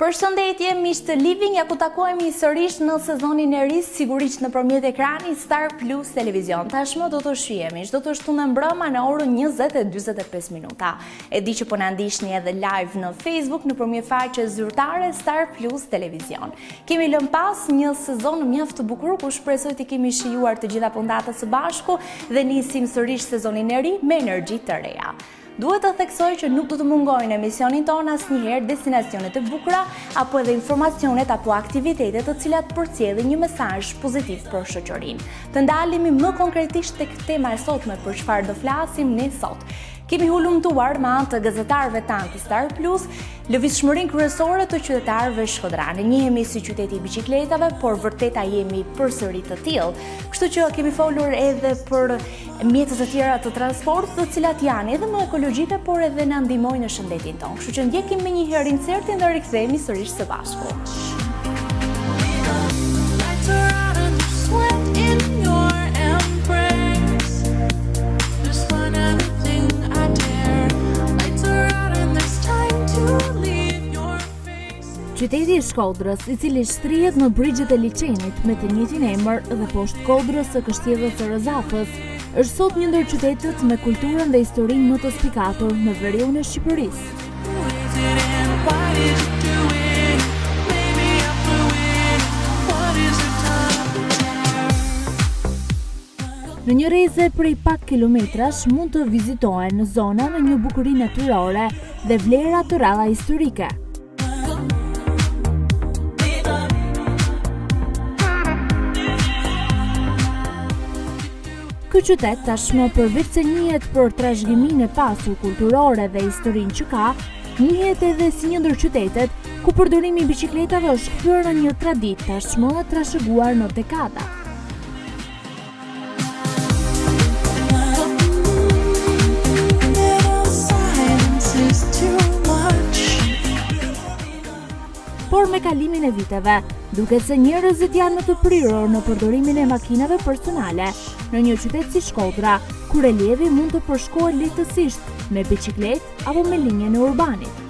Përshëndetje, miq të Living, ja ku takohemi sërish në sezonin e ri, sigurisht nëpërmjet ekranit Star Plus Televizion. Tashmë do të shihemi çdo të shtunë mbrëma në orën 20:45 minuta. E di që po na ndiqni edhe live në Facebook nëpërmjet faqes zyrtare Star Plus Televizion. Kemi lënë pas një sezon mjaft të bukur ku shpresoj të kemi shijuar të gjitha puntatët së bashku dhe nisim sërish sezonin e ri me energji të reja. Duhet të theksoj që nuk do të mungojnë emisionin tonë asnjëherë destinacionet e bukura apo edhe informacionet apo aktivitetet të cilat përcjellin një mesazh pozitiv për shoqërinë. Të ndalemi më konkretisht tek tema e sotme për çfarë do flasim ne sot. Kemi hulumtuar me anë të gazetarëve tanë të Star Plus lëvizshmërinë kryesore të qytetarëve shkodranë. Njihemi si qyteti i biçikletave, por vërteta jemi përsëri të tillë. Kështu që kemi folur edhe për mjetet të tjera të transportit, të cilat janë edhe më ekologjike, por edhe na ndihmojnë në shëndetin tonë. Kështu që ndjekim me një herë insertin dhe rikthehemi sërish së bashku. Qyteti i Shkodrës, i cili shtrihet në brigjet e liçenit me të njëjtin emër dhe poshtë kodrës së kështjellës së Rëzafës, është sot një ndër qytetet me kulturën dhe historinë më të spikatur në veriun e Shqipërisë. Në një rrezë prej pak kilometrash mund të vizitohen zona me një bukuri natyrore dhe vlera të rralla historike. Ky qytet tashmë përveç se njihet për trashëgiminë e pasur kulturore dhe historinë që ka, njihet edhe si një ndër qytetet ku përdorimi i biçikletave është kthyer në një traditë tashmë e trashëguar në dekada. Por me kalimin e viteve, duket se njerëzit janë më të prirur në përdorimin e makinave personale në një qytet si Shkodra, ku relievi mund të përshkohet lehtësisht me biçikletë apo me linjen e urbanit.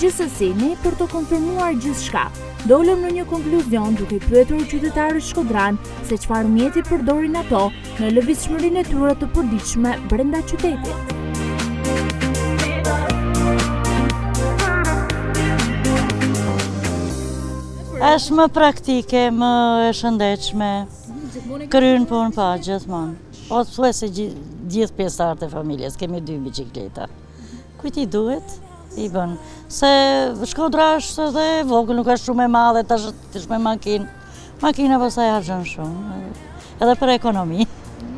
Gjithsesi, ne për të konfirmuar gjithçka, dolëm në një konkluzion duke pyetur qytetarët shkodran se çfarë mjeti përdorin ato në lëvizshmërinë e tyre të përditshme brenda qytetit. Është më praktike, më e shëndetshme, kryen punë pa gjithmonë. Po thuaj se gjithë pjesëtarët e familjes kemi 2 biçikleta. Kujt i duhet? I bën. Se Shkodra është edhe vogël, nuk është shumë e madhe, tash është me makinë. Makina pastaj harxhon shumë. Edhe për ekonomi.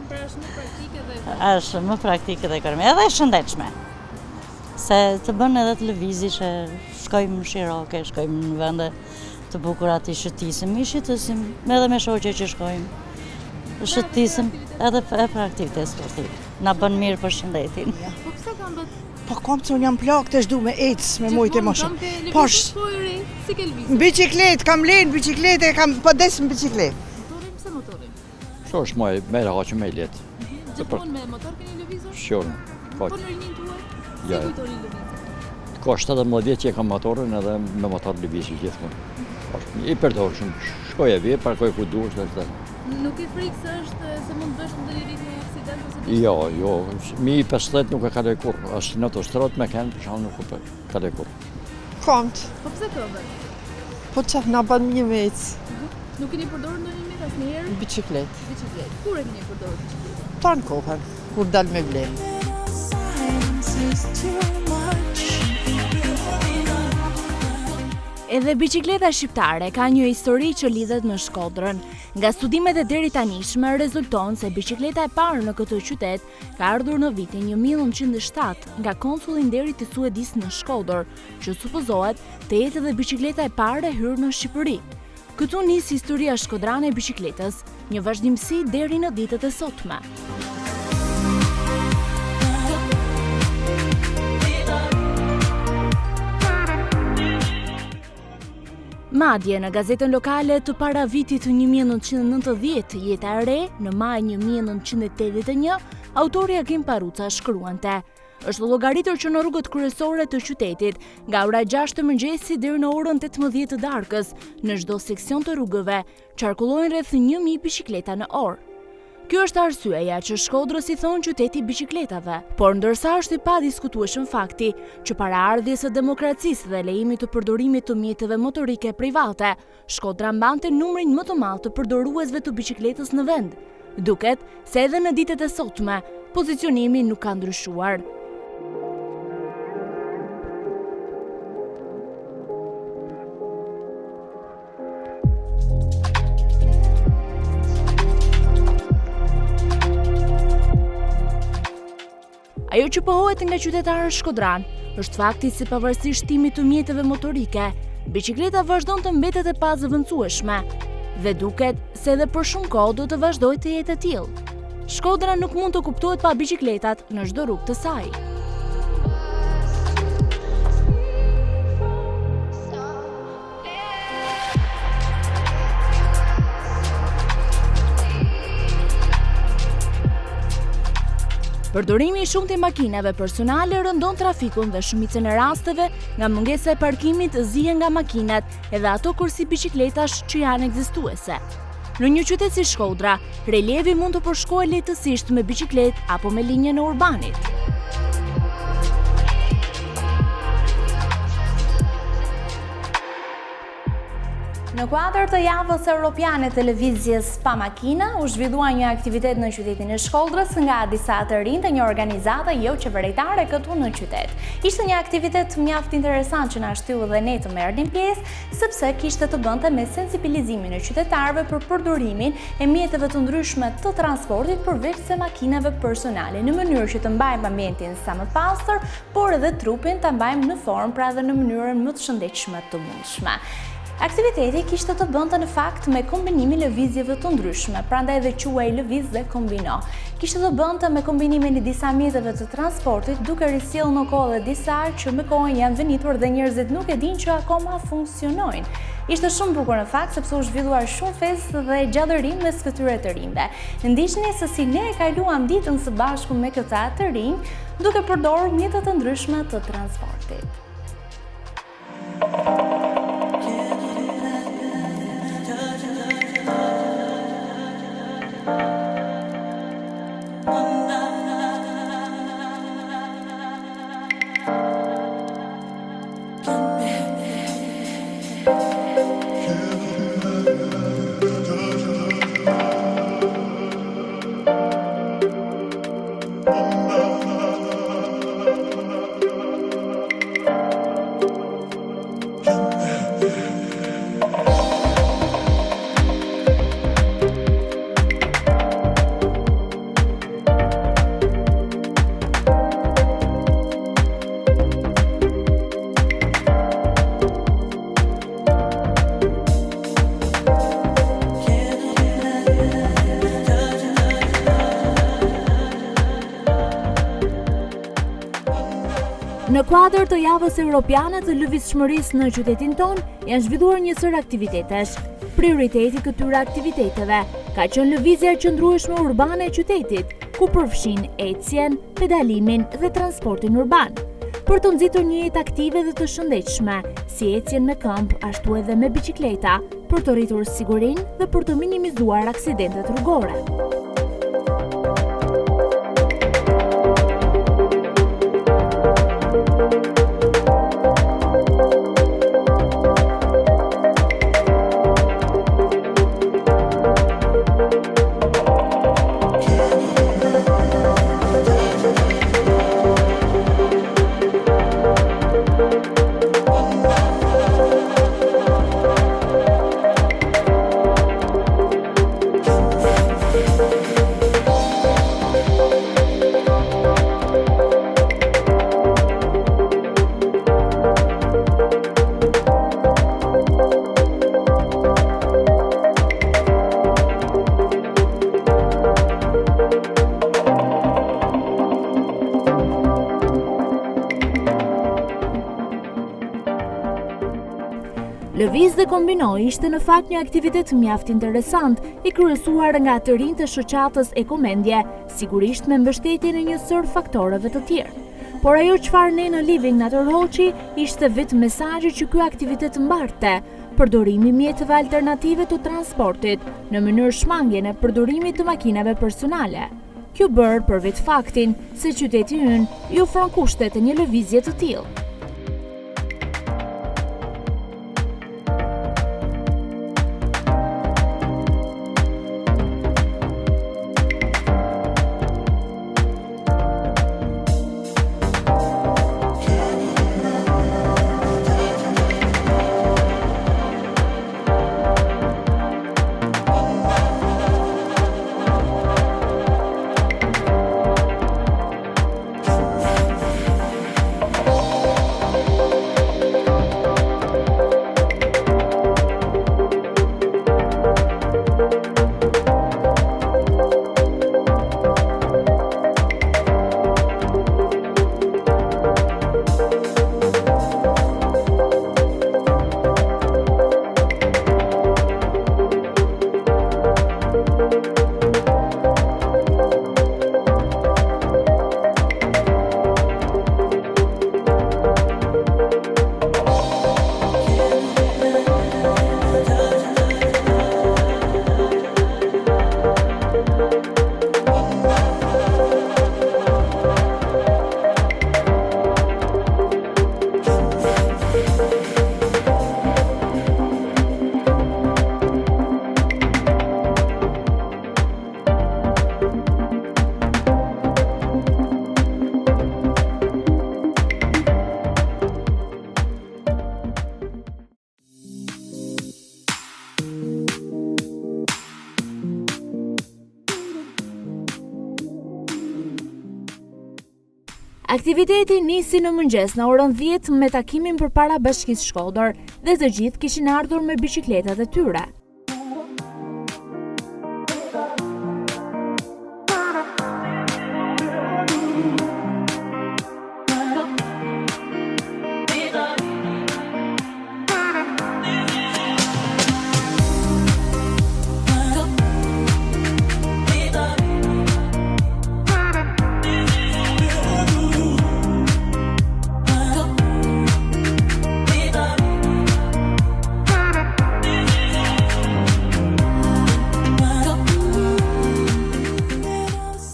Pra është më praktike dhe është më praktike dhe ekonomi, edhe e shëndetshme. Se të bën edhe të lëvizje, shkojmë në Shiroke, shkojmë në vende të bukura të shëtisim, i shëtisim, edhe me shoqe që shkojmë. Shëtisim edhe e praktikë sportive. Na bën mirë për shëndetin. Po pse kanë bërë? Po kom që unë jam plak të shdu me ecë me mujtë e më shumë. Po shpojri, si ke lëvizur? Biciklet, kam lenë biciklet e kam po desë në biciklet. Motorin, pse motorin? Kjo është me raqë me letë. Gjithmonë me motor keni lëvizur? Shqurën. Po në rinin tuaj? Si Ja. kujtoni lëvizur? Ka 17 vjet që e kam motorin edhe me motor lëvizje gjithmonë. I përdor shumë. Shkoj e vje, parkoj ku duhesh dhe. Nuk e frikë se mund të bësh ndonjë ritmi aksident ose diçka? Jo, mi 50 nuk e kaloj kur. Është në autostradë me kanë, për shkak nuk e kaloj kur. Komt, Po pse këmbë? po që na bën një me ecë. Nuk keni përdorur ndonjë mjet asnjëherë? Biciklet. Biçikletë. Kur e keni përdorur biçikletën? Tanë kohën, kur dal me blenë. Edhe biçikleta shqiptare ka një histori që lidhet me Shkodrën. Nga studimet e deri tanishme rezulton se biçikleta e parë në këtë qytet ka ardhur në vitin 1907 nga konsulli i nderit i Suedis në Shkodër, që supozohet të jetë edhe biçikleta e parë e hyrë në Shqipëri. Këtu nis historia shkodrane e biçikletës, një vazhdimsi deri në ditët e sotme. Madje në gazetën lokale të para vitit 1990, Jeta e re, në maj 1981, autori Agim Paruca shkruante: është llogaritur që në rrugët kryesore të qytetit, nga ora 6 të mëngjesit deri në orën 18 të darkës, në çdo seksion të rrugëve, qarkullojnë rreth 1000 biçikleta në orë. Kjo është arsyeja që Shkodrës i thon qyteti i biçikletave, por ndërsa është i padiskutueshëm fakti që para ardhjes së demokracisë dhe lejimit të përdorimit të mjeteve motorike private, Shkodra mbante numrin më të madh të përdoruesve të biçikletës në vend. Duket se edhe në ditët e sotme, pozicionimi nuk ka ndryshuar. Ajo që pohohet nga qytetarët shkodran është fakti se pavarësisht shtimit të mjeteve motorike, biçikleta vazhdon të mbetet e pazëvendësueshme dhe duket se edhe për shumë kohë do të vazhdojë të jetë e tillë. Shkodra nuk mund të kuptohet pa biçikletat në çdo rrugë të saj. Përdorimi i shumtë i makinave personale rëndon trafikun dhe shumicën e rasteve nga mungesa e parkimit zihen nga makinat edhe ato kursi biçikletash që janë ekzistuese. Në një qytet si Shkodra, relievi mund të përshkohet lehtësisht me biçikletë apo me linjën e urbanit. Në kuadër të javës europiane televizjes pa makina, u zhvillua një aktivitet në qytetin e Shkodrës nga disa të rinj të një organizate jo qeveritare këtu në qytet. Ishte një aktivitet mjaft interesant që na shtyu dhe ne të merrnim pjesë, sepse kishte të bënte me sensibilizimin e qytetarëve për përdorimin e mjeteve të ndryshme të transportit përveç se makinave personale, në mënyrë që të mbajmë ambientin sa më pastër, por edhe trupin ta mbajmë në formë, pra dhe në mënyrën më të shëndetshme të mundshme. Aktiviteti kishte të bënte në fakt me kombinimin e lëvizjeve të ndryshme, prandaj dhe quhej lëviz dhe kombino. Kishte të bënte me kombinimin e disa mjeteve të transportit, duke risjellë në kohë dhe disa që me kohën janë venitur dhe njerëzit nuk e dinë që akoma funksionojnë. Ishte shumë bukur në fakt sepse u zhvilluar shumë festë dhe gjallërim mes këtyre të rinjve. Ndiqni se si ne e kaluam ditën së bashku me këta të rinj, duke përdorur mjete të ndryshme të transportit. Në kuadër të javës europiane të lëvizshmërisë në qytetin ton, janë zhvilluar një sër aktivitetesh. Prioriteti këtyre aktiviteteve ka qenë lëvizja e qëndrueshme urbane e qytetit, ku përfshin ecjen, pedalimin dhe transportin urban. Për të nxitur një jetë aktive dhe të shëndetshme, si ecjen me këmbë, ashtu edhe me biçikleta, për të rritur sigurinë dhe për të minimizuar aksidentet rrugore. dhe kombinoi ishte në fakt një aktivitet mjaft interesant, i kryesuar nga të rinj të shoqatës Ekomendje, sigurisht me mbështetje në një sër faktoreve të tjerë. Por ajo çfarë ne në Living na tërhoqi ishte vetëm mesazhi që ky aktivitet mbarte, përdorimi mjeteve alternative të transportit në mënyrë shmangje në përdorimit të makinave personale. Kjo bërë për vetë faktin se qyteti ynë i ofron kushte të një lëvizje të tillë. Aktiviteti nisi në mëngjes në orën 10 me takimin përpara Bashkisë Shkodër dhe të gjithë kishin ardhur me biçikletat e tyre.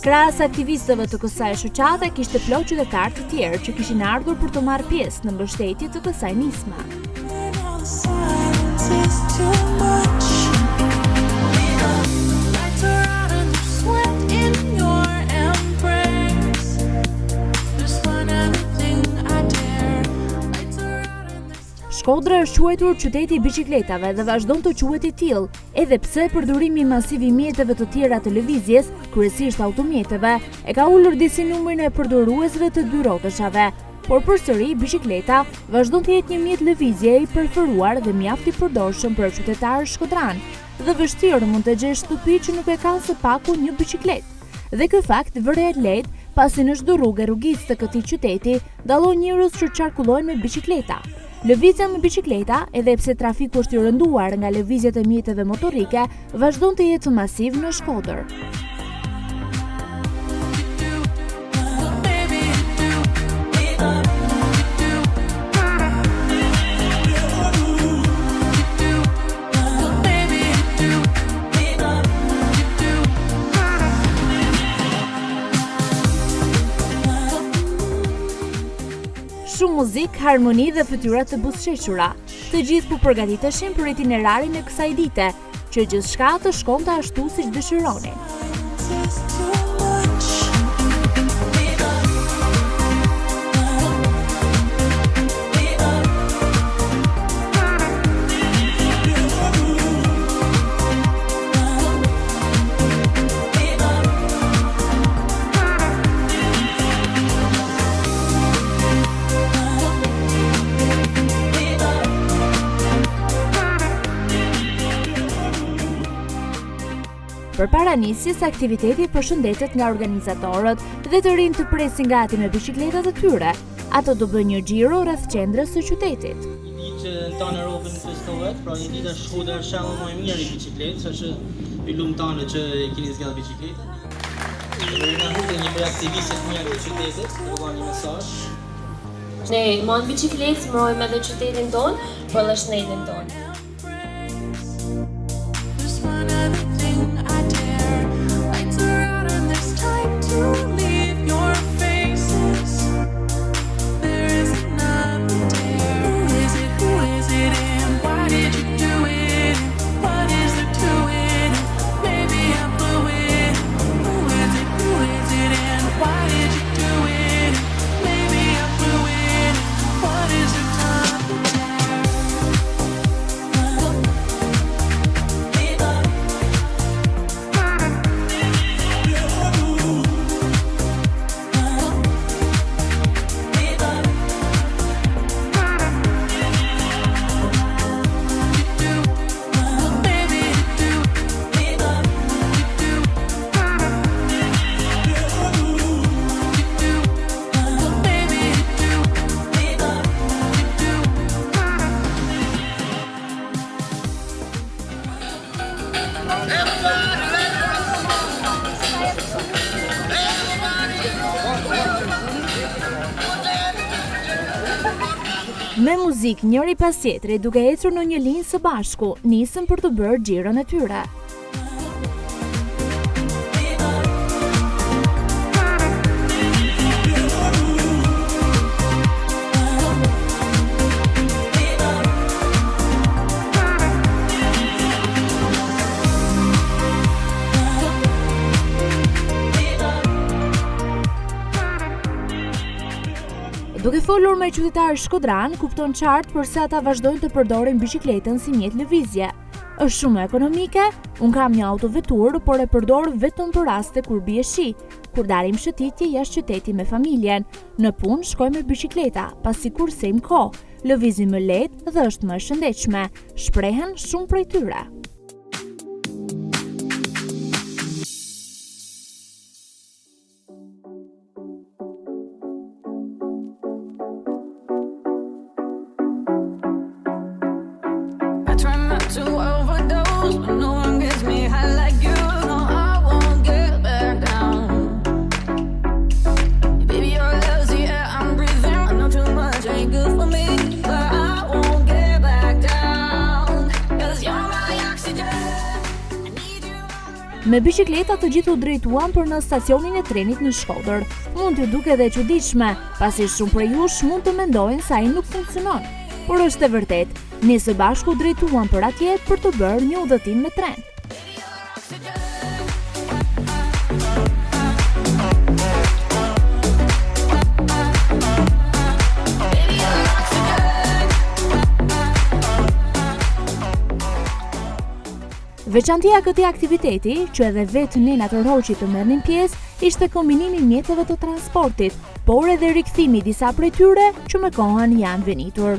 Krahas aktivistëve të kësaj shoqate kishte plot qytetarë të tjerë që kishin ardhur për të marrë pjesë në mbështetje të kësaj nisme. Shkodra është quajtur qyteti i biçikletave dhe vazhdon të quhet i tillë, edhe pse përdorimi masiv i mjeteve të tjera të lëvizjes, kryesisht automjeteve, e ka ulur disi numrin e përdoruesve të dy rrotëshave, por përsëri biçikleta vazhdon të jetë një mjet lëvizje i preferuar dhe mjaft i përdorshëm për qytetarë shkodran, dhe vështirë mund të gjesh shtëpi që nuk e ka së paku një biçikletë. Dhe ky fakt vëre lehtë pasi në çdo rrugë rrugicë të këtij qyteti dallon njerëz që qarkullojnë me biçikleta. Lëvizja me biçikleta, edhe pse trafiku është i rënduar nga lëvizjet e mjeteve motorike, vazhdon të jetë masiv në Shkodër. Shumë muzik, harmoni dhe fytyrat të buzëqeshura, të gjithë po përgatiteshin për itinerarin e kësaj dite, që gjithçka të shkonte ashtu siç dëshironin. Përpara nisjes, aktiviteti përshëndetet nga organizatorët dhe të rinj të presin gati me biçikletat e tyre. Ato do bëjnë një xhiro rreth qendrës së qytetit. që tanë Europën në festohet, pra një ditë është shkoda shembull më e mirë i bicikletës, është i lumtanë që e keni zgjatë bicikletën. Në hutën një për aktivistët mirë të qytetit, të bëga një mesazh. Ne mund bicikletë, mbrojmë edhe qytetin tonë, për dhe shtetin tonë. Me muzik njëri pas tjetri duke ecur në një linjë së bashku, nisën për të bërë xhiron e tyre. Duke folur me qytetarë shkodran, kupton qartë përse ata vazhdojnë të përdorin biçikletën si mjet lëvizje. Është shumë ekonomike, unë kam një autovetur, por e përdor vetëm për raste kur bie shi, kur dalim shëtitje jashtë qyteti me familjen. Në punë shkoj me biçikleta, pasi kur sejm kohë, lëvizim më lehtë dhe është më e shëndetshme, shprehen shumë prej tyre. To overdose, but no one gets me high like you. No, I won't get back down. Baby, your love's the air I'm breathing. I know too much ain't good for me, but I won't get back down. 'Cause you're my oxygen. I need you. Me biçikleta të gjithë u drejtuan për në stacionin e trenit në Shkodër. Mund t'ju duket edhe çuditshme, pasi shumë prej jush mund të mendojnë se ai nuk funksionon. Por është e vërtetë. Ne së bashku drejtuan për atje për të bërë një udhëtim me tren. Veçantia këtij aktiviteti, që edhe vetë nenat rroqi të merrnin pjesë, ishte kombinimi i mjeteve të transportit, por edhe rikthimi disa prej tyre që me kohën janë venitur.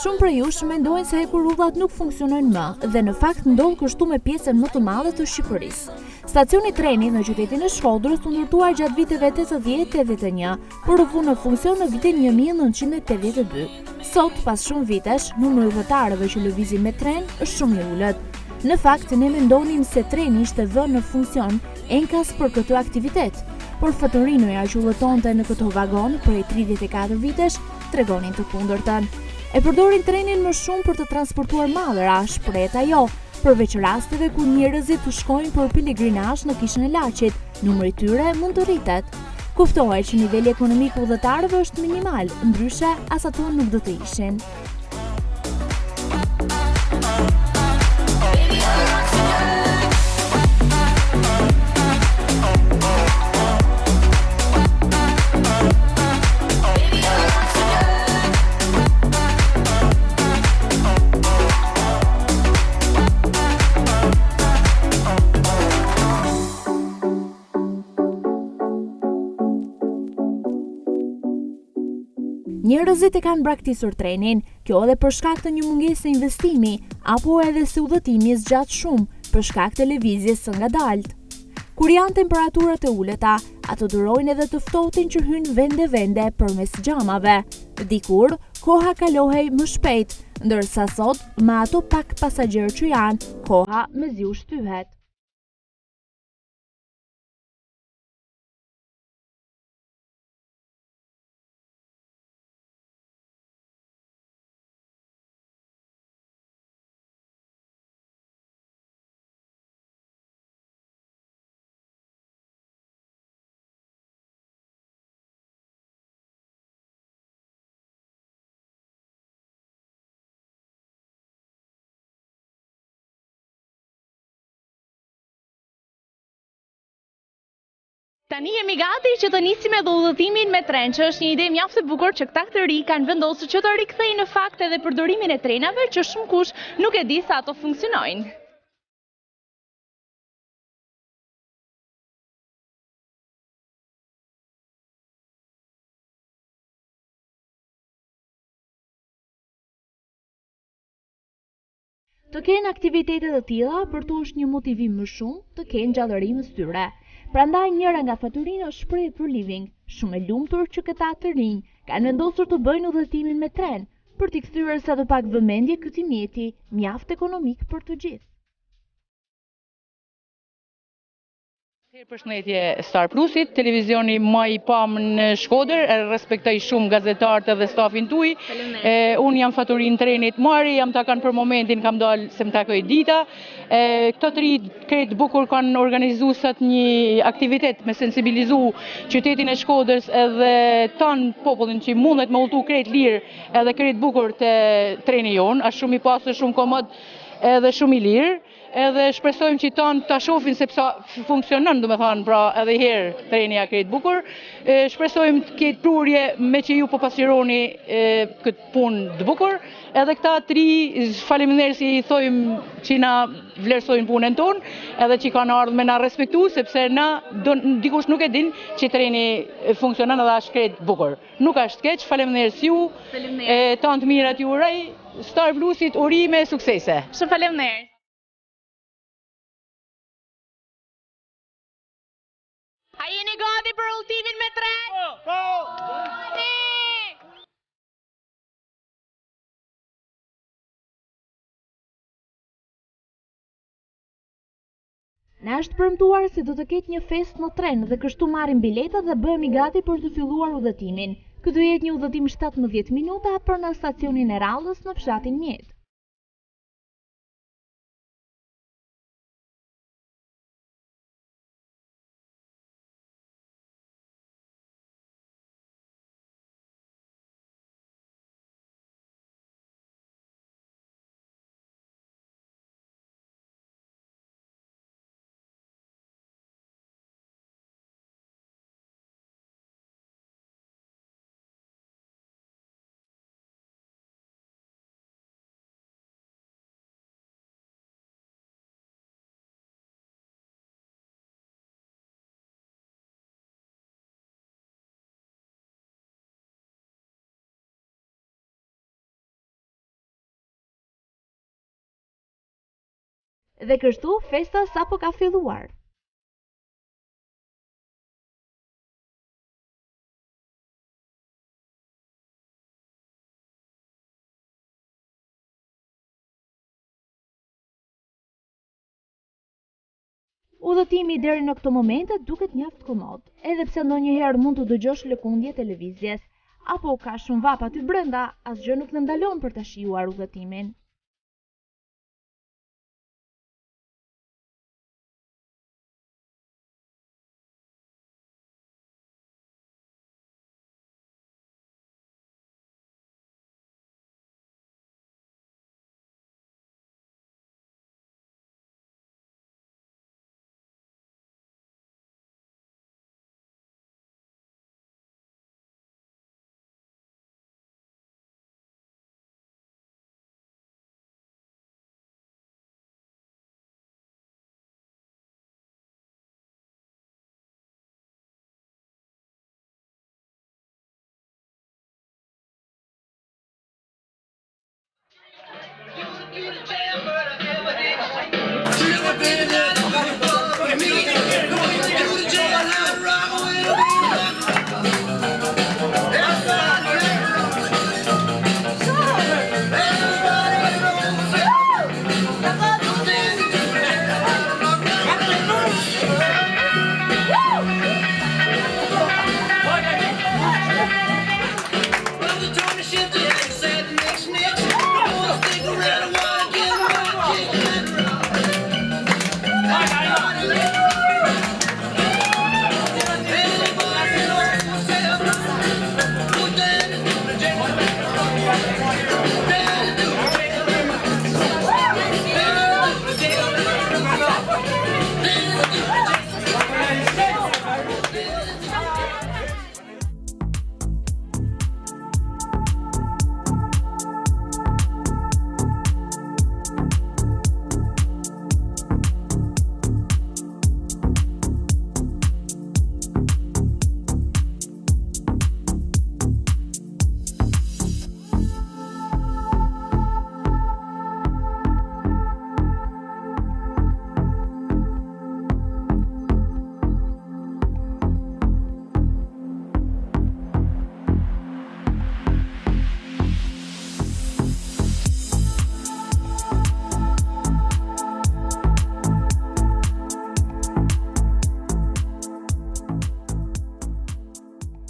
Shumë prej jush mendojnë se hekurudhat nuk funksionojnë më dhe në fakt ndodh kështu me pjesën më të madhe të Shqipërisë. Stacioni i trenit në qytetin e Shkodrës u ndërtuar gjatë viteve 80-81, por u vënë në funksion në vitin 1982. Sot, pas shumë vitesh, numri i udhëtarëve që lëvizin me tren është shumë i ulët. Në fakt, ne mendonim se treni ishte vënë në funksion enkas për këtë aktivitet, por Fatorinoja që udhëtonte në këto vagon prej 34 vitesh tregonin të kundërtën. E përdorin trenin më shumë për të transportuar mallra, shprehet ajo, përveç rasteve kur njerëzit të shkojnë për pelegrinazh në Kishën e Laçit, numri i tyre mund të rritet. Kuptohet që niveli ekonomik i udhëtarëve është minimal, ndryshe as ato nuk do të ishin. Njerëzit e kanë braktisur trenin, kjo edhe për shkak të një mungese investimi, apo edhe se udhëtimi zgjat shumë për shkak të lëvizjes së ngadalt. Kur janë temperaturat e uleta, ato durojnë edhe të ftohtin që hynë vende përmes xhamave. Dikur, koha kalohej më shpejt, ndërsa sot, me ato pak pasagjerë që janë, koha mezi u shtyhet. Tani jemi gati që të nisim edhe udhëtimin me tren, që është një ide mjaft e bukur që këta të ri kanë vendosur që të rikthejnë në fakt edhe përdorimin e trenave që shumë kush nuk e di sa ato funksionojnë. Të kenë aktivitete të tilla për to është një motivim më shumë të kenë gjallëri më tyre. Prandaj njëra nga faturinat është shprehje për living, shumë e lumtur që këta të rinj kanë vendosur të bëjnë udhëtimin me tren, për t'i kthyer sa të pak vëmendje këtij mjeti mjaft ekonomik për të gjithë. Përshëndetje Star Plusit, televizioni më i pam në Shkodër, respektoj shumë gazetarët dhe stafin tuaj. Unë jam faturin trenit marri, jam takan për momentin, kam dalë se më takoj dita. Këto të ri kretë bukur kanë organizu sot një aktivitet me sensibilizu qytetin e Shkodrës edhe tanë popullin që mundet me ultu kretë lirë edhe kretë bukur të treni jonë, është shumë i pasur, shumë komod edhe shumë i lirë. Edhe shpresojmë që tanë të shofin sepse funksionon, do me thanë, pra edhe herë treni a kretë bukur. Shpresojmë të ketë prurje me që ju po pasironi këtë punë të bukur. Edhe këta të ri, faleminderit si i thojmë që na vlerësojnë punën tonë, edhe që kanë ardhur me na respektu, sepse na dikush nuk e din që treni funksionon edhe është kretë bukur. Nuk është keq, faleminderit ju, tanë të mirat ju uroj, Star Plusit urime suksese. Shumë faleminderit. A jeni gati për udhëtimin me tren? Po! Na është premtuar se do të ketë një festë në tren dhe kështu marrim bileta dhe bëhemi gati për të filluar udhëtimin. Ky do jetë një udhëtim 17 minuta për në stacionin e Rallës në fshatin Mjet. Dhe kështu festa sapo ka filluar. Udhëtimi deri në këto momente duket mjaft komod, edhe pse ndonjëherë mund të dëgjosh lëkundje televizjes, apo ka shumë vap aty brenda, asgjë nuk në ndalon për të shijuar udhëtimin.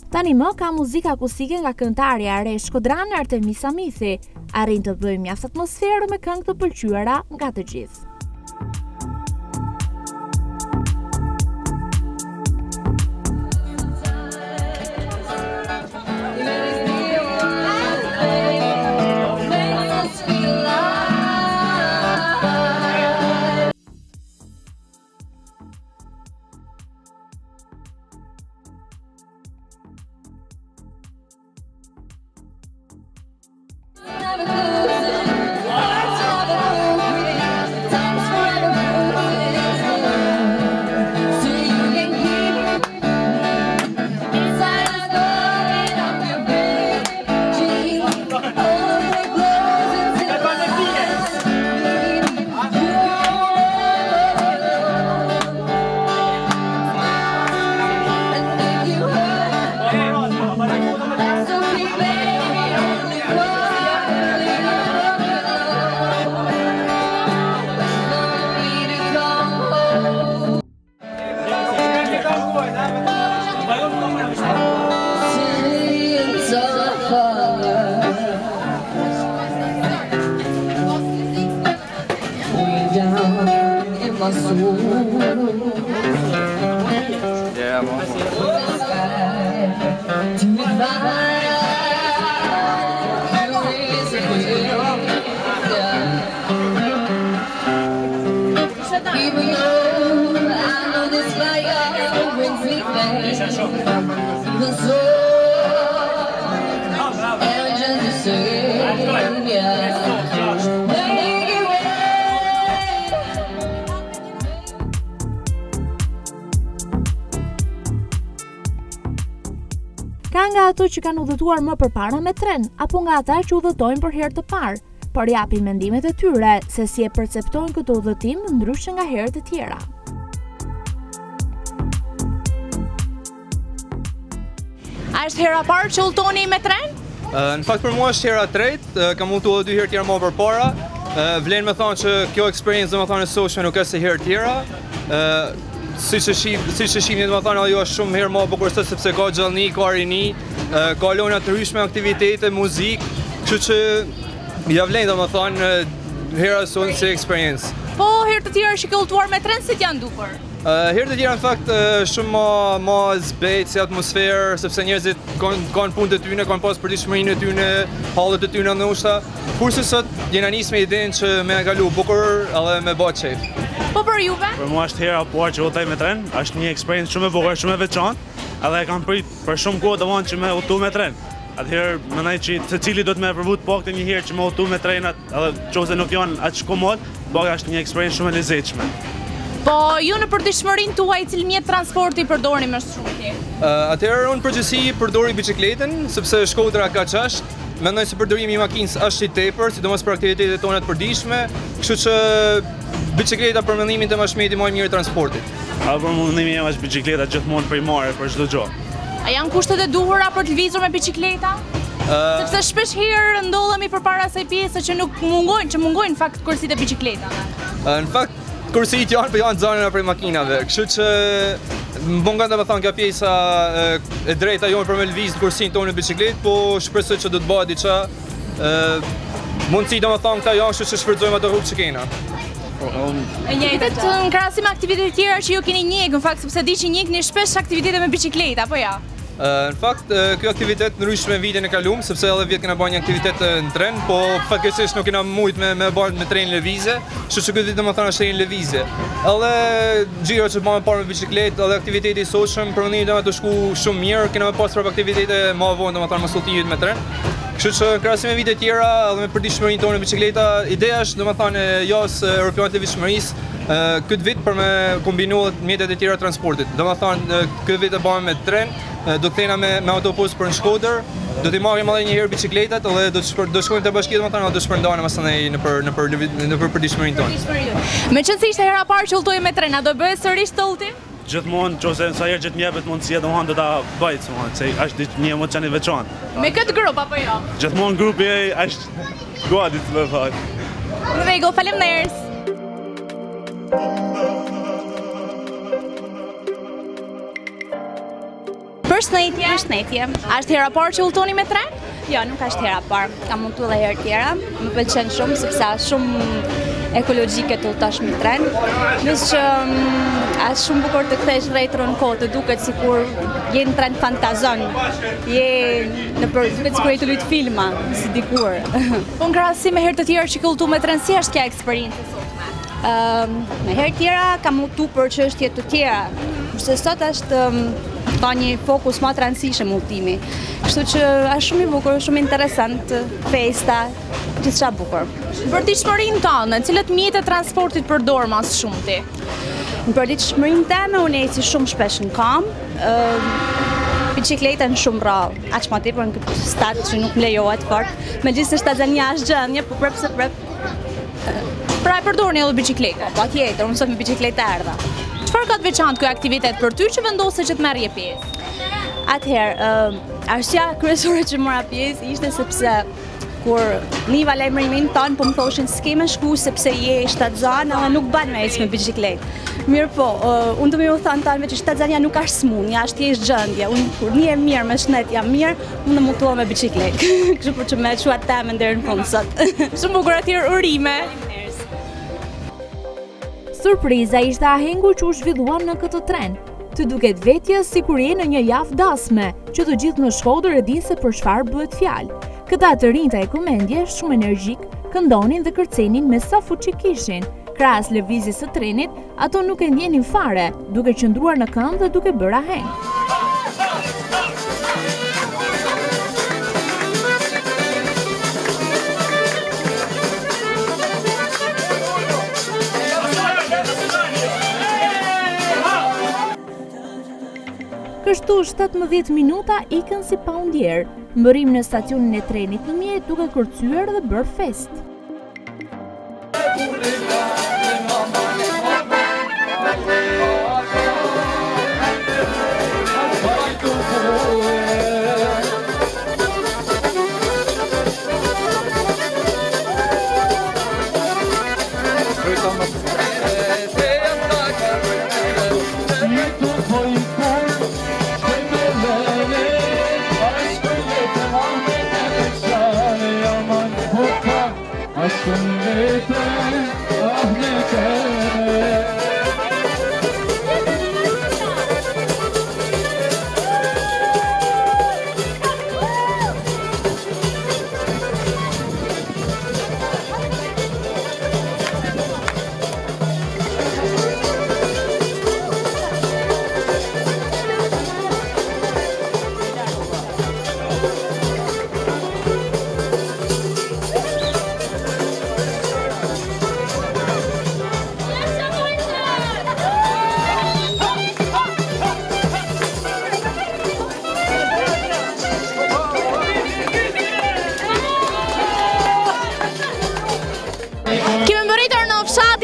Tani më ka muzikë akustike nga këngëtarja e re shkodrane Artemisa Mithi. Arrin të bëjë mjaft atmosferë me këngë të pëlqyera nga të gjithë. Ka nga ato që kanë udhëtuar më përpara me tren, apo nga ata që udhëtojnë për herë të parë, por japin mendimet e tyre se si e perceptojnë këtë udhëtim ndryshe nga herët e tjera. A është hera parë që udhëtoni me tren? Në fakt për mua është hera e tretë, kam udhëtuar 2 herë tjera më përpara. Vlen me thonë që kjo eksperiencë domethënë e sotshme nuk është se herë tjera. Siç e shihni domethënë ajo është shumë herë më e bukur sepse ka gjallëni, ka rini, ka lojra të ndryshme, aktivitete, muzikë, kështu që ja vlen domethënë hera e sotme si eksperiencë. Po herë të tjera që ke udhëtuar me tren si t'janë dukur? Herë të tjera në fakt shumë më zbejt si atmosferë, sepse njerëzit kanë punët e tyre, kanë pas përditshmërinë e tyre, hallet e tyre ndoshta. Kurse sot jena nisë me idenë që me kalu bukur edhe me bë çejf. Po për juve? Për mua është hera e parë që udhëtoj me tren, është një eksperiencë shumë e bukur, shumë e veçantë, edhe e kam prit për shumë kohë domosdoshmë që me udhëtu me tren. Atëherë mendoj që secili do të më provoj të paktën një herë që më udhëtu me trenat, edhe nëse nuk janë aq komod, por është një eksperiencë shumë e lezetshme. Po ju në përditshmërinë tuaj cili mjet transporti përdorni më shumë ti? Atëherë unë përgjithësi përdori biçikletën, sepse Shkodra ka çast. Mendoj se përdorimi i makinës është i tepër, sidomos për aktivitetet tona të përditshme, kështu që biçikleta për mendimin tim është mjeti më i mirë i transportit. Për mendimin tim është biçikleta gjithmonë primare për çdo gjë. A janë kushtet e duhura për të lëvizur me biçikleta? Sepse shpesh herë ndodhemi përpara asaj pjese që nuk mungojnë në fakt kursitë e biçikletave. Në fakt kursit janë, po janë zonën prej makinave, kështu që më mungon domethënë kjo pjesa e drejta jonë për me lëviz kursin tonë në biçikletë, po shpresoj që do të bëhet diçka. Mundësi domethënë këta janë, kështu që shfrytëzojmë ato rrugë që kena. E njëjtat në krahasim me aktivitetet tjera që ju keni njeh, në fakt sepse di që njihni shpesh aktivitete me biçikleta, apo ja? Në fakt, kjo aktivitet ndryshme në vitin e kaluar, sepse edhe vjet kena bërë një aktivitet në tren, po fatkeqësisht nuk kena mujt me bërë me tren lëvizje, kështu që këtë vit domethënë është një lëvizje. Edhe xhiro që bëmë parë me biçikletë, edhe aktiviteti i sotshëm për mendimin tim të shku shumë mirë, kena pas prapë aktivitete më vonë domethënë mos udhëtimit me tren. Kështu që në krahasim me vitet tjera edhe me përditshmërinë tonë me biçikleta, ideja është domethënë jos Europian të lëvizshmërisë këtë vit për me kombinu mjetet e tjera transportit. Domethënë këtë vit e bëjmë me tren, do kthehena me autobus për në Shkodër, do t'i marrim edhe një herë biçikletat edhe do shkojmë te bashkia domethënë do shpërndahen mësonai në përditshmërinë tonë. Meqenëse ishte hera e parë që udhëtoi me tren, a do bëhet sërish të udhëtim? Gjithmonë, nëse sa herë që të më jepet mundësia, domethënë do ta bëj, domethënë se është një emocion i veçantë. Me këtë grup apo jo? Gjithmonë grupi është gati të më fal. Në rregull, faleminderit. Përshëndetje. Përshëndetje. Ashtë hera parë që udhtoni me tren? Jo, nuk është hera parë. Kam udhtu edhe herë tjera. Më pëlqen shumë sepse është shumë ekologjike të udhtosh me tren. Plus që është shumë bukur të kthesh rrethrën në kohë, të duket sikur je në tren fantazon. Duket sikur je të lut filma, si dikur. Po në krahasim me herë të tjera që ke udhtu me tren, si është kjo eksperiencë sotme? Me herë tjera kam udhtu për çështje të tjera. Kurse sot është ka një fokus më të rëndësishëm udhtimi. Kështu që është shumë i bukur, shumë interesant, festa, gjithçka bukur. Në përditshmërinë tënde, cilët mjete transportit përdor mas shumti? Në përditshmërinë time unë eci shumë shpesh në kam. Bicikletën shumë rrallë, aq më tepër në këtë stat që nuk më lejohet fort. Megjithëse Shtatzania është gjendje, po prap se prap. Pra e përdorni edhe bicikletën? Patjetër, unë sot me bicikletë erdha. Çfarë ka të veçantë ky aktivitet për ty që vendose që të merrje pjesë? Atëherë, arsyeja kryesore që mora pjesë ishte sepse kur niva lajmërimin tonë po më thoshin s'ke më shku sepse je Shtatzan edhe nuk ban me ecë me bicikletë. Mirë po, unë do më u thënë tanëve që Shtatzania nuk është smunja, është thjesht gjendje. Unë kur një mirë me shnet jam mirë, unë do mutohem me bicikletë. Kështu për që më çuat temën deri në fund sot. Shumë bukur atëherë urime. Surpriza ishte ahengu që u zhvilluan në këtë tren. Të duket vetja sikur je në një javë dasme, që të gjithë në Shkodër e dinë se për çfarë bëhet fjalë. Këta të rinjta e komendje, shumë energjik, këndonin dhe kërcenin me sa fuqi kishin. Krahas lëvizjes së trenit, ato nuk e ndjenin fare, duke qëndruar në këmbë dhe duke bërë aheng. Kështu 17 minuta ikën si pa undjerë, mbërim në stacionin e trenit në mjet duke kërcyer dhe bërë fest.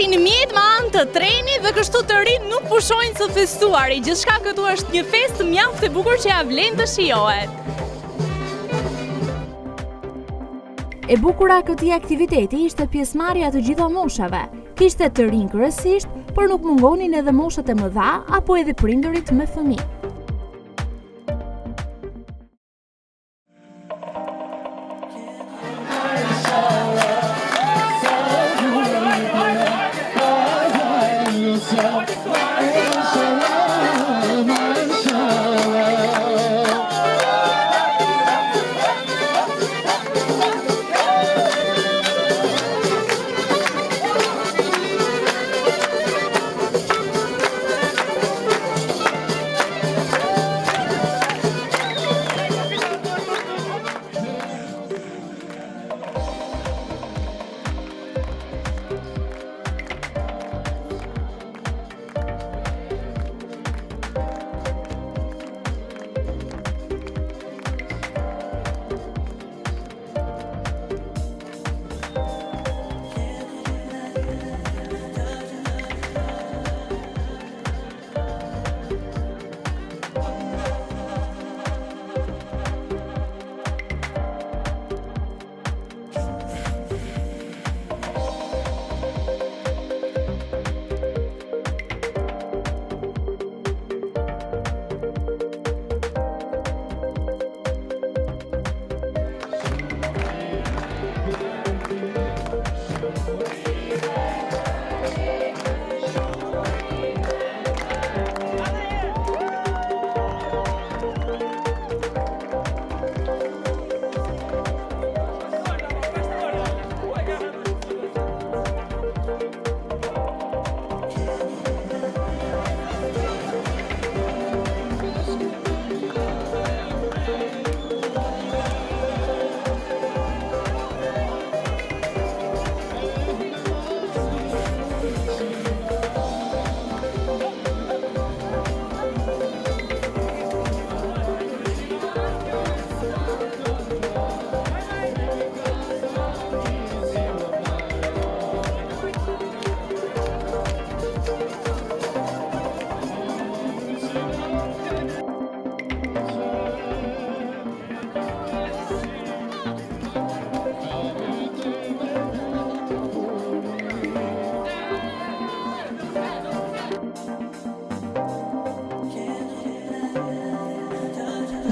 Në mjet me anë të trenit dhe kështu të rinj nuk pushojnë së festuari. Gjithçka këtu është një festë mjaft e bukur që ja vlen të shijohet. E bukura këtij aktiviteti ishte pjesëmarrja të gjitha moshave. Kishte të rinj kryesisht, por nuk mungonin edhe moshat e mëdha apo edhe prindërit me fëmijë.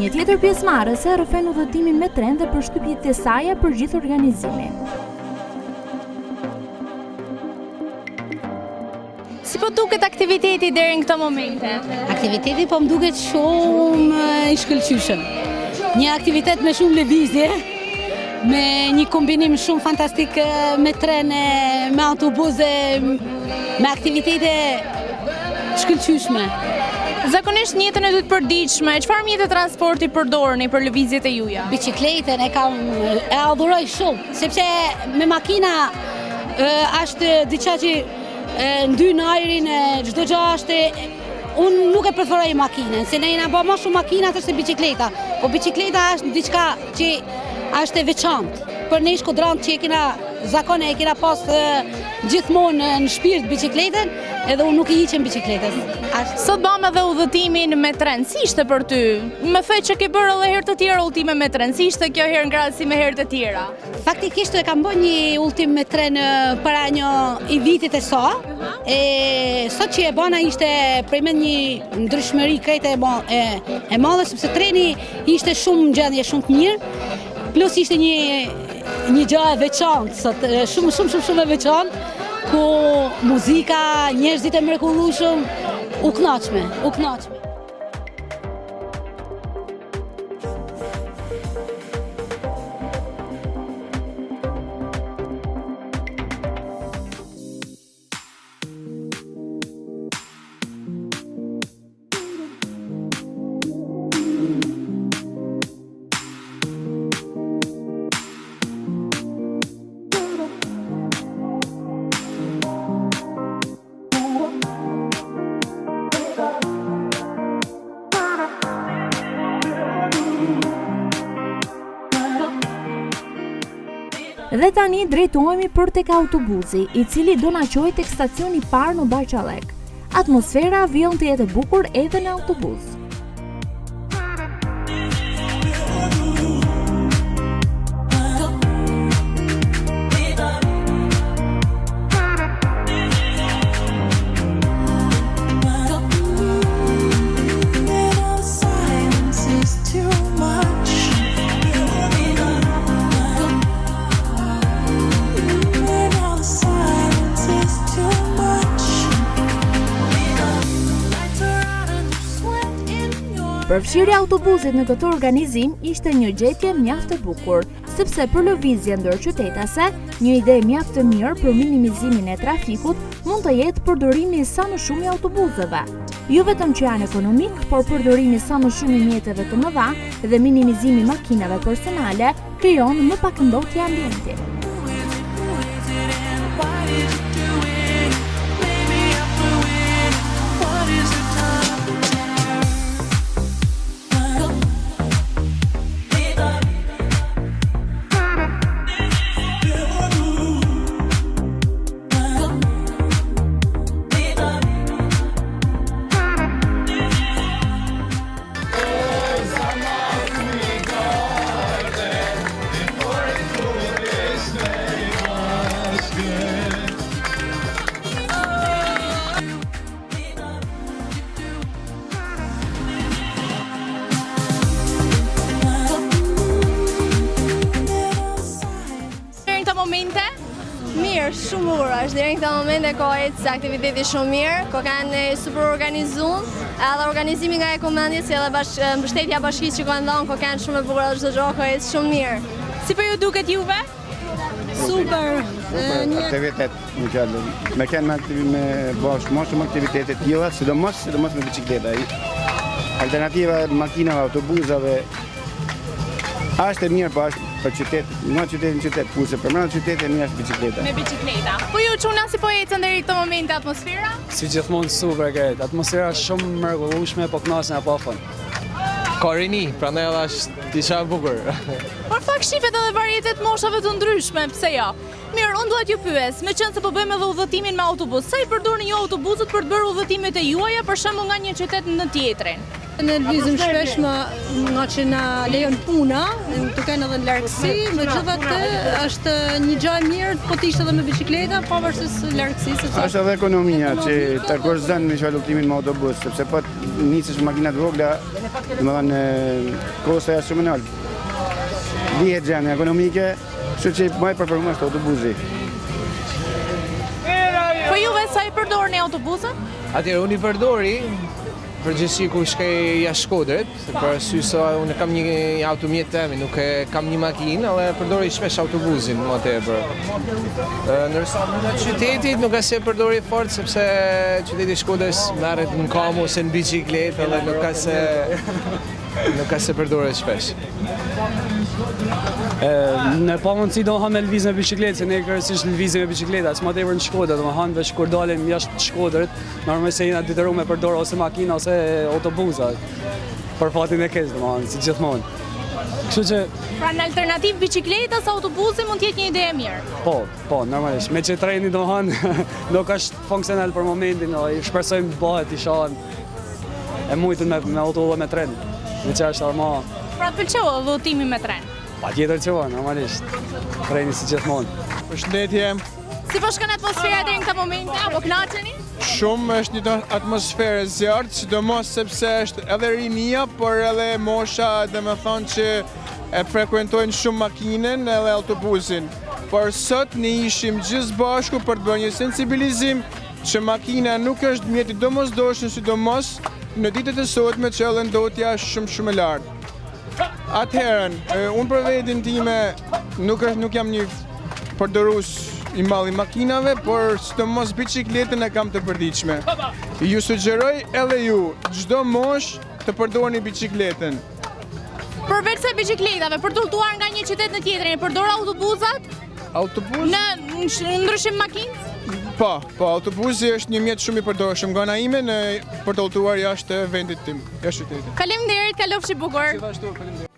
Një tjetër pjesëmarrëse rrëfen udhëtimin me tren dhe përshtypjet e saj për gjithë organizimin. Si po duket aktiviteti deri në këto momente? Aktiviteti po më duket shumë i shkëlqyshëm. Një aktivitet me shumë lëvizje, me një kombinim shumë fantastik me trene, me autobuse, me aktivitete shkëlqyshme. Zakonisht në jetën e të përditshme, çfarë mjete transporti përdorni për lëvizjet e juaja? Bicikletën e adhuroj shumë, sepse me makina është diçka që ndyn ajrin, çdo gjë është. Unë nuk e preferoj makinën, se ne jena bë më shumë makina se bicikleta. Po bicikleta është diçka që është e veçantë. Për ne shkodrantë që e kena zakon e kena pas gjithmonë në shpirt bicikletën, edhe unë nuk i hiqem bicikletës. Sot bam edhe udhëtimin me tren, si ishte për ty? Më the që ke bërë edhe herë të tjera udhëtime me tren, si ishte kjo herë ngrahësi me herë të tjera? Faktikisht e kam bërë një udhëtim me tren para i vitit e sa. Sot që e bëna ishte prej me një ndryshmëri krejtë e madhe, sepse treni ishte shumë në gjendje shumë të mirë, plus ishte një gjë e veçantë, shumë e veçantë, ku muzika, njerëzit e mrekullueshëm, u kënaqme. Dhe tani drejtohemi për tek autobusi, i cili do na çojë tek stacioni i parë në Barçallek. Atmosfera vjen të jetë e bukur edhe në autobus. Përfshirja e autobusit në këtë organizim ishte një gjetje mjaft e bukur, sepse për lëvizje ndërqytetase, një ide mjaft e mirë për minimizimin e trafikut mund të jetë përdorimi sa më shumë i autobuseve. Jo vetëm që janë ekonomik, por përdorimi sa më shumë i mjeteve të mëdha dhe minimizimi makinave personale krijon më pak ndotje ambienti. Mirë, shumë bukur është. Deri në këtë moment e ka ecë aktiviteti shumë mirë, ko kanë super organizuar, edhe organizimi nga Ekomendjes, edhe mbështetja bashkisë që kanë dhënë, ko kanë shumë e bukur edhe çdo gjë ka ecë shumë mirë. Si po ju duket juve? Super. Aktivitet në gjallë. Me kanë me bash më shumë aktivitete të tilla, sidomos me bicikleta. Alternativa makinave, autobusave është e mirë, po është për qytet, në qytet, kurse për mëna qytet e mirë është bicikleta. Me bicikleta. Po ju çuna si po ecën deri këto momente atmosfera? Si gjithmonë super great. Atmosfera është shumë mrekullueshme, po kënaqen apo afën. Ka rini, prandaj edhe është diçka e bukur. Por fakt shifet edhe varietet moshave të ndryshme, pse jo? Mirë, unë duhet ju pyes, me qenë se po bëjmë edhe udhëtimin me autobus, sa i përdorni ju autobuset për të bërë udhëtimet e juaja, për shembull nga një qytet në tjetrin? Ne lëvizim shpesh nga që na lejon puna, të kenë edhe largësi, megjithatë është një gjë e mirë po të ishte edhe me biçikleta, pavarësisht largësisë. Është edhe ekonomia që ta kurzon me çfarë udhëtimin me autobus, sepse po nisesh makinat vogla, domethënë kosta është shumë e lartë. Dihet gjënë ekonomike, kështu që më e preferuar është autobusi. Po juve sa i përdorni autobuset? Atëherë unë i përdori përgjithësi kur shkoj jashtë Shkodrës, për arsye se unë kam një automjet teme, nuk kam një makinë, edhe përdori shpesh autobusin më tepër. Ndërsa në qytetit nuk e se përdori fort sepse qyteti i Shkodrës merret në kamë ose në biçikletë, edhe nuk ka se përdoret shpesh. Ne pa mundësi do me lëviz me biçikletë, se ne kërësisht lëvizim me biçikleta, që ma tepër në Shkodër, do më hanë veç kur dalim jashtë Shkodrët, normalisht se jena detyruar me përdor ose makina ose autobusa, për fatin e keq, do më hanë, si gjithmonë. Kështu që... Pra në alternativ biçikletës, autobusi mund t'jetë një ide e mirë? Po, normalisht. Me që treni do më hanë, nuk është funksional për momentin, shpresojmë të bëhet i shanë e mujtën me auto dhe me tren, në që është arma. Pra pëlqeu udhëtimi me tren? Pa tjetër që va, normalisht. Treni si gjithmonë. Përshëndetje. Si po shkon atmosfera deri në këtë moment, apo kënaqeni? Shumë është një atmosferë zjarrt, sidomos sepse është edhe rinia, por edhe mosha, domethënë që e frekuentojnë shumë makinën edhe autobusin. Por sot ne ishim gjithë bashku për të bërë një sensibilizim që makina nuk është mjeti domosdoshëm, sidomos në ditët e sotme që edhe ndotja është shumë e lartë. Atëherën, unë për vetin time nuk jam një përdorues i malli makinave, por sidomos biçikletën e kam të përditshme. Ju sugjeroj edhe ju, çdo mosh të përdorni biçikletën. Përveç se biçikletave, për të udhëtuar nga një qytet në tjetrin, e përdor autobusat? Autobus? Në ndryshim makinës? Po, autobusi është një mjet shumë i përdorshëm nga ana ime për të udhëtuar jashtë vendit tim, jashtë qytetit. Faleminderit, kalofshi bukur. Gjithashtu, faleminderit.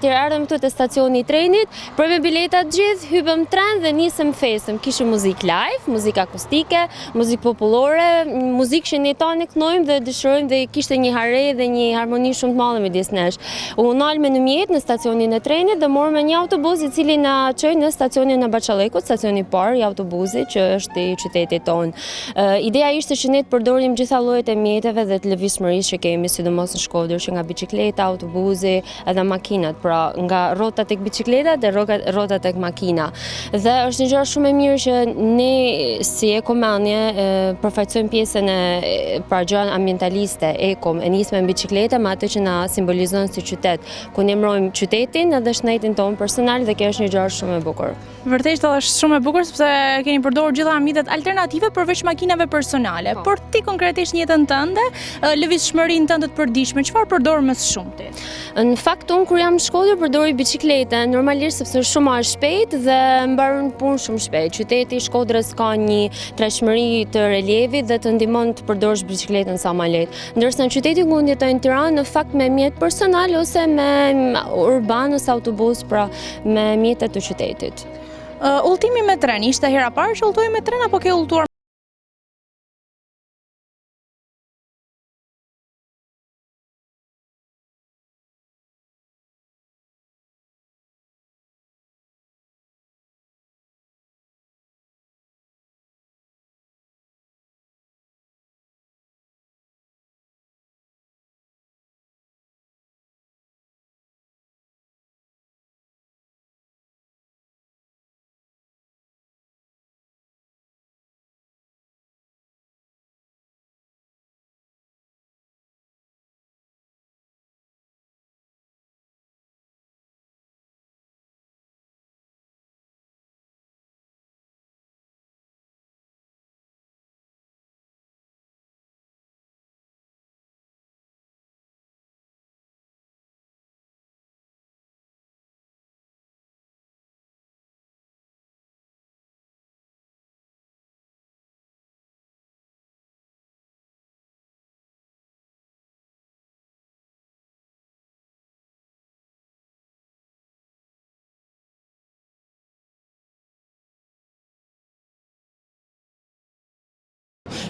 Erdhëm këtu te stacioni i trenit, provëm biletat gjithë, hypëm tren dhe nisëm fesëm. Kishim muzikë live, muzikë akustike, muzikë popullore, muzikë që ne tani kënojmë dhe dëshirojmë dhe kishte një hare dhe një harmoni shumë të madhe midis nesh. U nalme në mjet në stacionin e trenit dhe morëm një autobus i cili na çoi në stacionin e Baçallekut, stacioni i parë i autobusit që është i qytetit tonë. Ideja ishte që ne të përdorim gjitha llojet e mjeteve dhe të lëvizshmërisë që kemi, sidomos në Shkodër, që nga bicikleta, autobusi edhe makinat. Pra nga rrota tek bicikleta dhe rrota tek makina. Dhe është një gjë shumë e mirë që ne si ekomendje përfaqësojmë pjesën e gjëra ambientaliste, ekom, e nisme me bicikleta me atë që na simbolizon si qytet, ku ne mbrojmë qytetin edhe shëndetin tonë personal dhe kjo është një gjë shumë e bukur. Vërtet është shumë e bukur sepse keni përdorur gjitha mjetet alternative përveç makinave personale. Por ti konkretisht në jetën tënde, lëvizshmërinë tënde të përditshme, çfarë përdor më së shumti? Në fakt unë kur jam në Shkodër përdori bicikletën, normalisht sepse është shumë më shpejt dhe mbaron punë shumë shpejt. Qyteti i Shkodrës ka një trashëgimi të relievit dhe të ndihmon të përdorësh bicikletën sa më lehtë. Ndërsa në qytetin ku unë jetoj në Tiranë, në fakt me mjet personal ose me urban ose autobus, pra me mjetet të qytetit. Udhëtimi me tren ishte hera parë që udhëtoi me tren apo ke udhëtuar?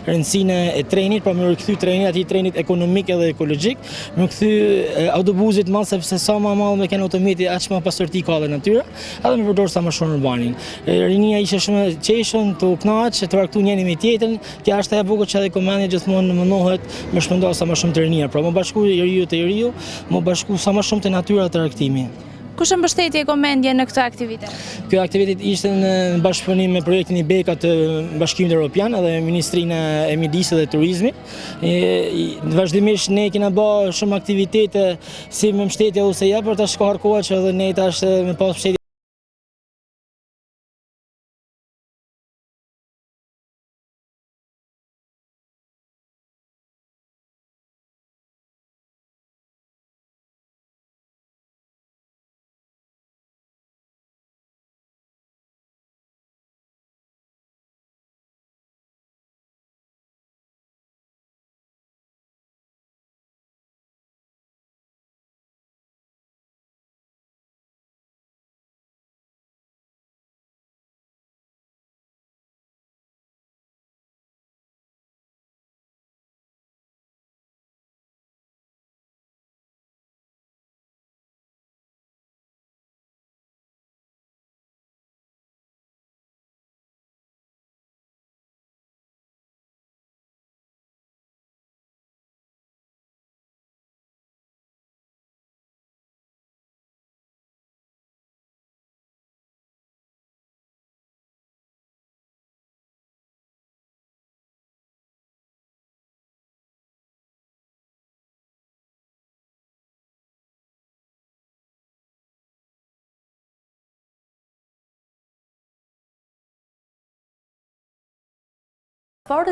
Rëndësinë e trenit, pra më rikthy trenit, atij trenit ekonomik edhe ekologjik, më kthy autobusit madh sepse sa më madh me kanë automjeti, aq më pasërti ka dhe natyra, edhe më përdor sa më shumë urbanin. Rinia ishte shumë e qeshën, të kënaq, të raktu njëri me tjetrin, kjo është e bukur që edhe komendja gjithmonë mundohet me shpërndar sa më shumë të rinia, pra më bashku njeriu te njeriu, më bashku sa më shumë te natyra te raktimi. Kush e mbështeti ekomendjen në këtë aktivitet? Kjo aktivitet ishte në bashkëpunim me projektin IBECA të Bashkimit Evropian dhe Ministrinë e Mjedisit dhe Turizmit. Vazhdimisht ne kemi bërë shumë aktivitete si me mbështetje ose ja, për ta shkuar koha që edhe ne tash me pas mbështetje.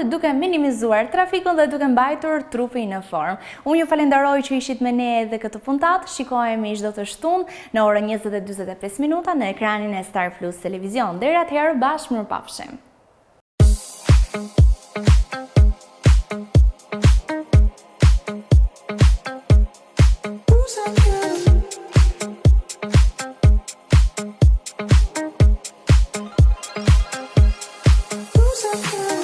Duke minimizuar trafikun dhe duke mbajtur trupin në formë. Unë ju falenderoj që ishit me ne edhe këtë puntat, shikohemi çdo të shtunë në orën 20:45 në ekranin e Star Plus Televizion. Deri atëherë bashkë mirupafshim. you.